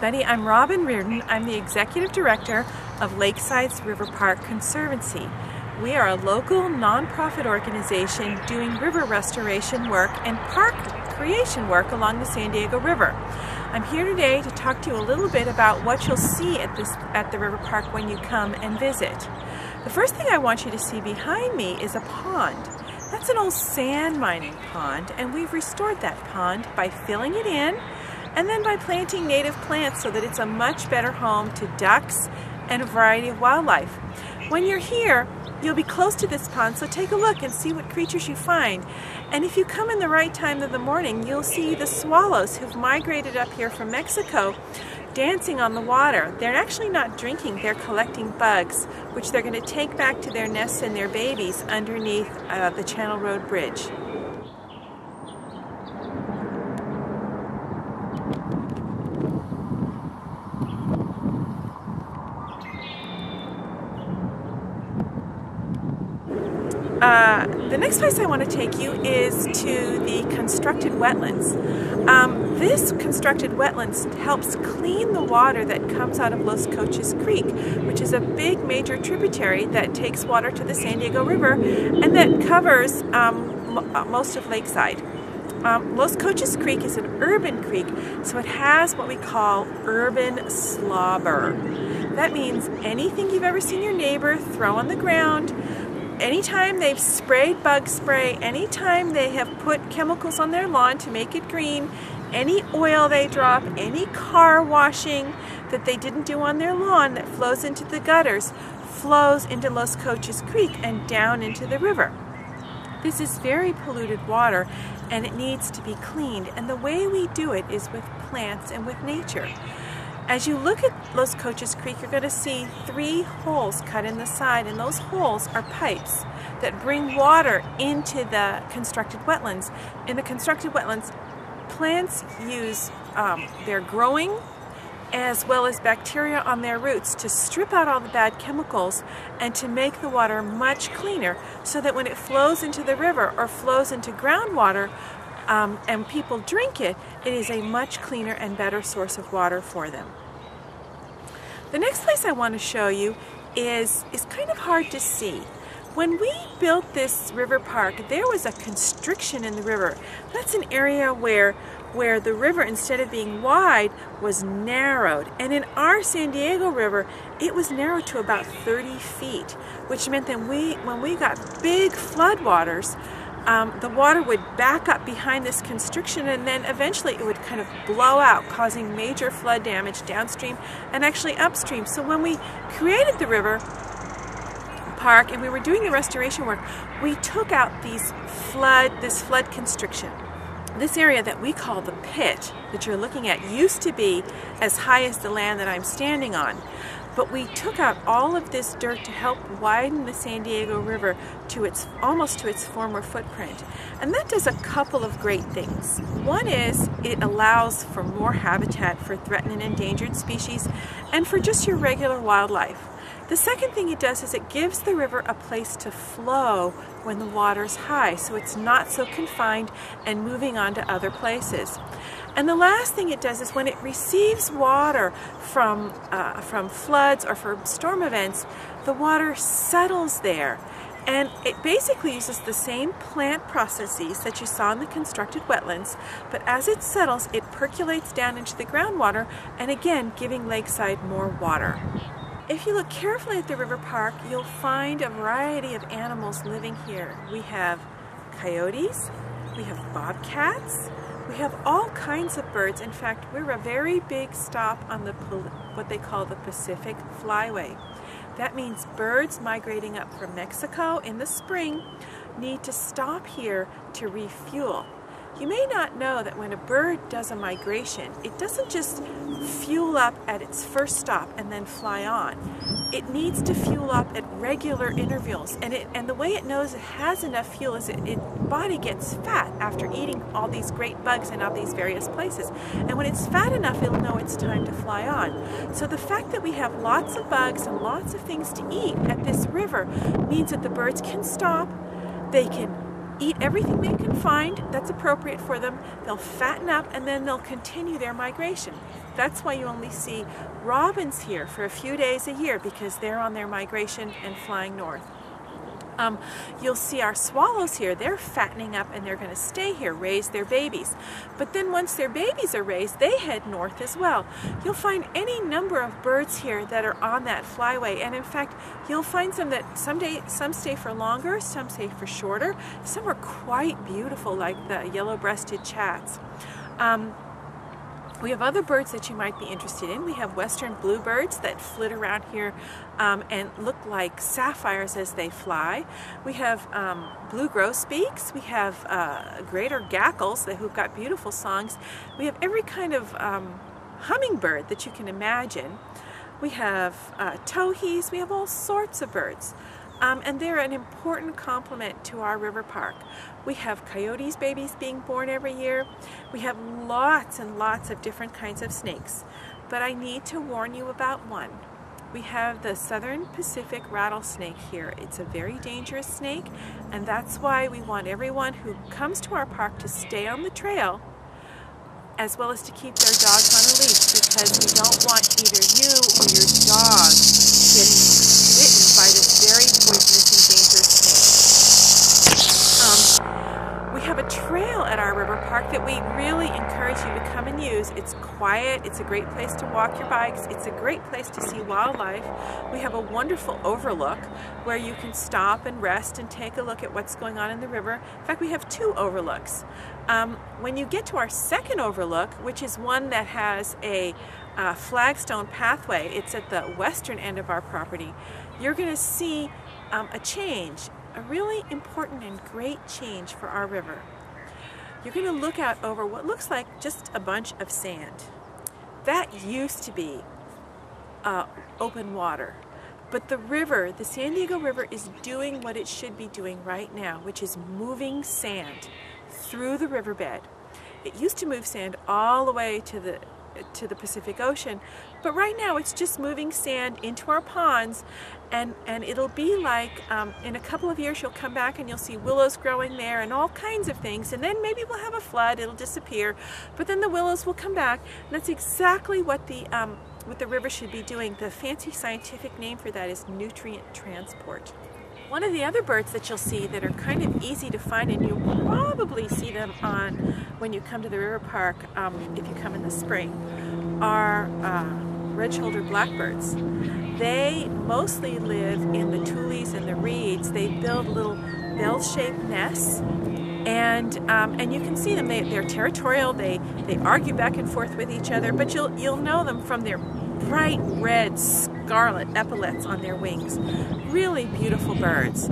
everybody. I'm Robin Reardon. I'm the Executive Director of Lakeside's River Park Conservancy. We are a local nonprofit organization doing river restoration work and park creation work along the San Diego River. I'm here today to talk to you a little bit about what you'll see at the river park when you come and visit. The first thing I want you to see behind me is a pond. That's an old sand mining pond, and we've restored that pond by filling it in and then by planting native plants so that it's a much better home to ducks and a variety of wildlife. When you're here, you'll be close to this pond, so take a look and see what creatures you find. And if you come in the right time of the morning, you'll see the swallows who've migrated up here from Mexico dancing on the water. They're actually not drinking, they're collecting bugs, which they're going to take back to their nests and their babies underneath the Channel Road Bridge. The next place I want to take you is to the constructed wetlands. This constructed wetlands helps clean the water that comes out of Los Coches Creek, which is a big major tributary that takes water to the San Diego River and that covers most of Lakeside. Los Coches Creek is an urban creek, so it has what we call urban slobber. That means anything you've ever seen your neighbor throw on the ground, anytime they've sprayed bug spray, anytime they have put chemicals on their lawn to make it green, any oil they drop, any car washing that they didn't do on their lawn that flows into the gutters, flows into Los Coches Creek and down into the river. This is very polluted water and it needs to be cleaned, and the way we do it is with plants and with nature. As you look at Los Coches Creek, you're going to see 3 holes cut in the side, and those holes are pipes that bring water into the constructed wetlands. In the constructed wetlands, plants use their growing as well as bacteria on their roots to strip out all the bad chemicals and to make the water much cleaner so that when it flows into the river or flows into groundwater, and people drink it, it is a much cleaner and better source of water for them. The next place I want to show you is kind of hard to see. When we built this river park, there was a constriction in the river. That's an area where the river, instead of being wide, was narrowed. And in our San Diego River, it was narrowed to about 30 feet, which meant that when we got big floodwaters, the water would back up behind this constriction, and then eventually it would kind of blow out, causing major flood damage downstream and actually upstream. So when we created the river park and we were doing the restoration work, we took out this flood constriction. This area that we call the pit that you're looking at used to be as high as the land that I'm standing on. But we took out all of this dirt to help widen the San Diego River to almost to its former footprint. And that does a couple of great things. One is it allows for more habitat for threatened and endangered species and for just your regular wildlife. The second thing it does is it gives the river a place to flow when the water's high, so it's not so confined and moving on to other places. And the last thing it does is when it receives water from floods or from storm events, the water settles there. And it basically uses the same plant processes that you saw in the constructed wetlands, but as it settles, it percolates down into the groundwater and again giving Lakeside more water. If you look carefully at the river park, you'll find a variety of animals living here. We have coyotes, we have bobcats, we have all kinds of birds. In fact, we're a very big stop on what they call the Pacific Flyway. That means birds migrating up from Mexico in the spring need to stop here to refuel. You may not know that when a bird does a migration, it doesn't just fuel up at its first stop and then fly on. It needs to fuel up at regular intervals, and the way it knows it has enough fuel is its body gets fat after eating all these great bugs in all these various places. And when it's fat enough, it'll know it's time to fly on. So the fact that we have lots of bugs and lots of things to eat at this river means that the birds can stop, they can eat everything they can find that's appropriate for them. They'll fatten up and then they'll continue their migration. That's why you only see robins here for a few days a year, because they're on their migration and flying north. You'll see our swallows here. They're fattening up and they're going to stay here, raise their babies. But then once their babies are raised, they head north as well. You'll find any number of birds here that are on that flyway, and in fact you'll find some that some stay for longer, some stay for shorter. Some are quite beautiful, like the yellow-breasted chats. We have other birds that you might be interested in. We have western bluebirds that flit around here and look like sapphires as they fly. We have blue grosbeaks. We have greater gackles who've got beautiful songs. We have every kind of hummingbird that you can imagine. We have towhees. We have all sorts of birds. And they're an important complement to our river park. We have coyotes babies being born every year. We have lots and lots of different kinds of snakes. But I need to warn you about one. We have the southern Pacific rattlesnake here. It's a very dangerous snake, and that's why we want everyone who comes to our park to stay on the trail, as well as to keep their dogs on a leash, because we don't want either you or your dog getting bitten by this very poisonous and dangerous snake. We have a trail at our river park that we really encourage you to come and use. It's quiet, it's a great place to walk your bikes, it's a great place to see wildlife. We have a wonderful overlook where you can stop and rest and take a look at what's going on in the river. In fact, we have two overlooks. When you get to our second overlook, which is one that has a flagstone pathway, it's at the western end of our property, you're going to see a change, a really important and great change for our river. You're going to look out over what looks like just a bunch of sand. That used to be open water. But the river, the San Diego River, is doing what it should be doing right now, which is moving sand through the riverbed. It used to move sand all the way to the Pacific Ocean, but right now it's just moving sand into our ponds, and it'll be like in a couple of years you'll come back and you'll see willows growing there and all kinds of things, and then maybe we'll have a flood, it'll disappear, but then the willows will come back, and that's exactly what the river should be doing. The fancy scientific name for that is nutrient transport. One of the other birds that you'll see that are kind of easy to find, and you'll probably see them when you come to the river park if you come in the spring, are red-shouldered blackbirds. They mostly live in the tules and the reeds. They build little bell-shaped nests, and you can see them. They're territorial. They argue back and forth with each other, but you'll know them from their bright red scarlet epaulets on their wings. Really beautiful birds.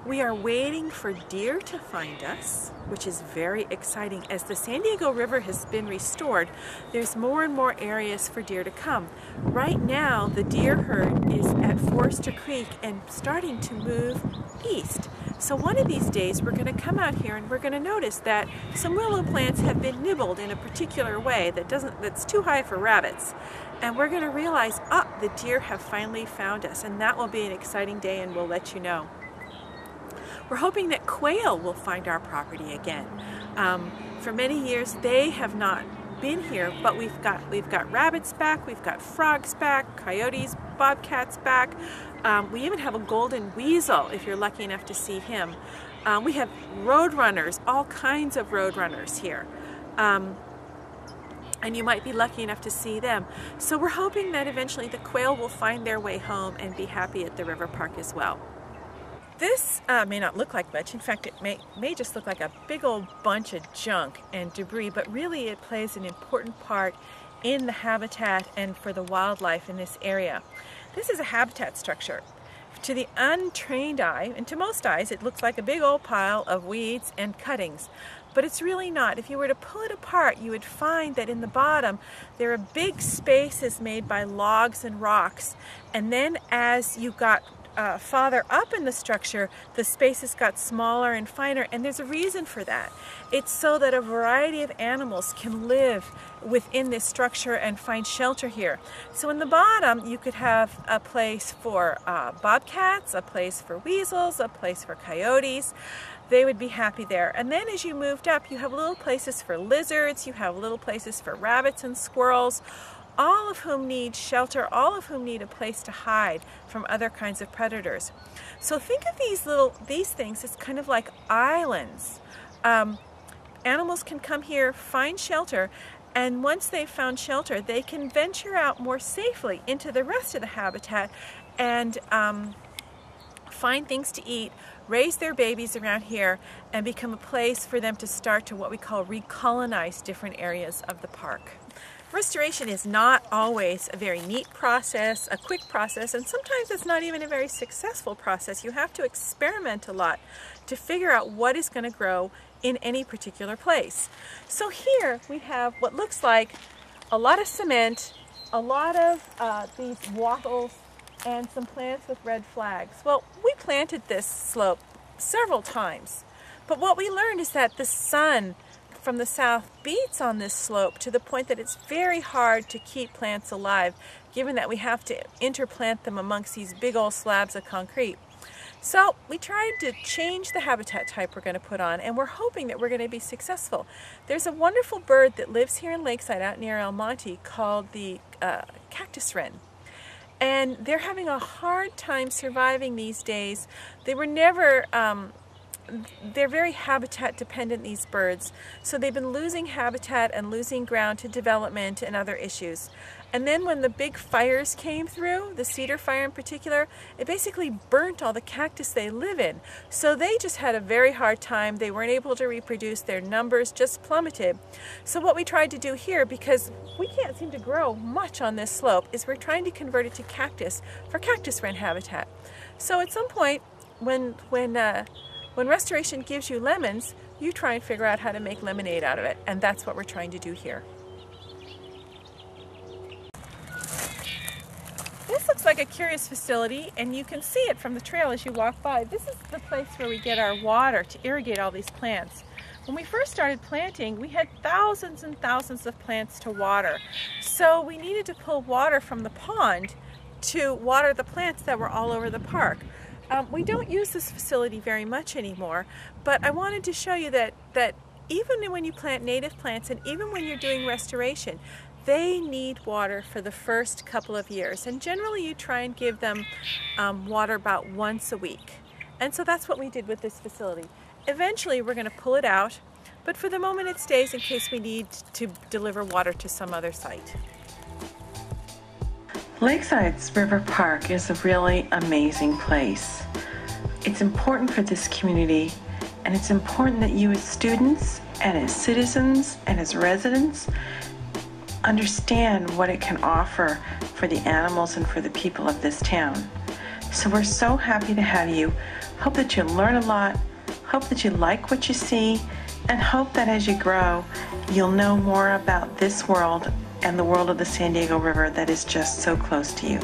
We are waiting for deer to find us, which is very exciting. As the San Diego River has been restored, there's more and more areas for deer to come. Right now, the deer herd is at Forester Creek and starting to move east. So one of these days, we're going to come out here and we're going to notice that some willow plants have been nibbled in a particular way that's too high for rabbits. And we're going to realize, the deer have finally found us, and that will be an exciting day, and we'll let you know. We're hoping that quail will find our property again. For many years, they have not been here, but we've got rabbits back, we've got frogs back, coyotes, bobcats back. We even have a golden weasel, if you're lucky enough to see him. We have roadrunners, all kinds of roadrunners here. And you might be lucky enough to see them. So we're hoping that eventually the quail will find their way home and be happy at the river park as well. This may not look like much. In fact, it may just look like a big old bunch of junk and debris, but really it plays an important part in the habitat and for the wildlife in this area. This is a habitat structure. To the untrained eye, and to most eyes, it looks like a big old pile of weeds and cuttings. But it's really not. If you were to pull it apart, you would find that in the bottom there are big spaces made by logs and rocks. And then as you got farther up in the structure, the spaces got smaller and finer, and there's a reason for that. It's so that a variety of animals can live within this structure and find shelter here. So in the bottom, you could have a place for bobcats, a place for weasels, a place for coyotes. They would be happy there. And then as you moved up, you have little places for lizards, you have little places for rabbits and squirrels, all of whom need shelter, all of whom need a place to hide from other kinds of predators. So think of these things as kind of like islands. Animals can come here, find shelter, and once they've found shelter, they can venture out more safely into the rest of the habitat and find things to eat, raise their babies around here, and become a place for them to start to what we call recolonize different areas of the park. Restoration is not always a very neat process, a quick process, and sometimes it's not even a very successful process. You have to experiment a lot to figure out what is going to grow in any particular place. So here we have what looks like a lot of cement, a lot of these wattles, and some plants with red flags. Well, we planted this slope several times, but what we learned is that the sun from the south beats on this slope to the point that it's very hard to keep plants alive, given that we have to interplant them amongst these big old slabs of concrete. So we tried to change the habitat type we're going to put on, and we're hoping that we're going to be successful. There's a wonderful bird that lives here in Lakeside out near El Monte called the cactus wren. And they're having a hard time surviving these days. They were never they're very habitat dependent, these birds, so they've been losing habitat and losing ground to development and other issues. And then when the big fires came through, the cedar fire in particular, it basically burnt all the cactus they live in. So they just had a very hard time. They weren't able to reproduce. Their numbers just plummeted. So what we tried to do here, because we can't seem to grow much on this slope, is we're trying to convert it to cactus for cactus wren habitat. So at some point, when restoration gives you lemons, you try and figure out how to make lemonade out of it, and that's what we're trying to do here. This looks like a curious facility, and you can see it from the trail as you walk by. This is the place where we get our water to irrigate all these plants. When we first started planting, we had thousands and thousands of plants to water, so we needed to pull water from the pond to water the plants that were all over the park. We don't use this facility very much anymore, but I wanted to show you that even when you plant native plants and even when you're doing restoration, they need water for the first couple of years. And generally you try and give them water about once a week. And so that's what we did with this facility. Eventually we're going to pull it out, but for the moment it stays in case we need to deliver water to some other site. Lakeside's River Park is a really amazing place. It's important for this community, and it's important that you as students and as citizens and as residents understand what it can offer for the animals and for the people of this town. So we're so happy to have you. Hope that you learn a lot, hope that you like what you see, and hope that as you grow, you'll know more about this world and the world of the San Diego River that is just so close to you.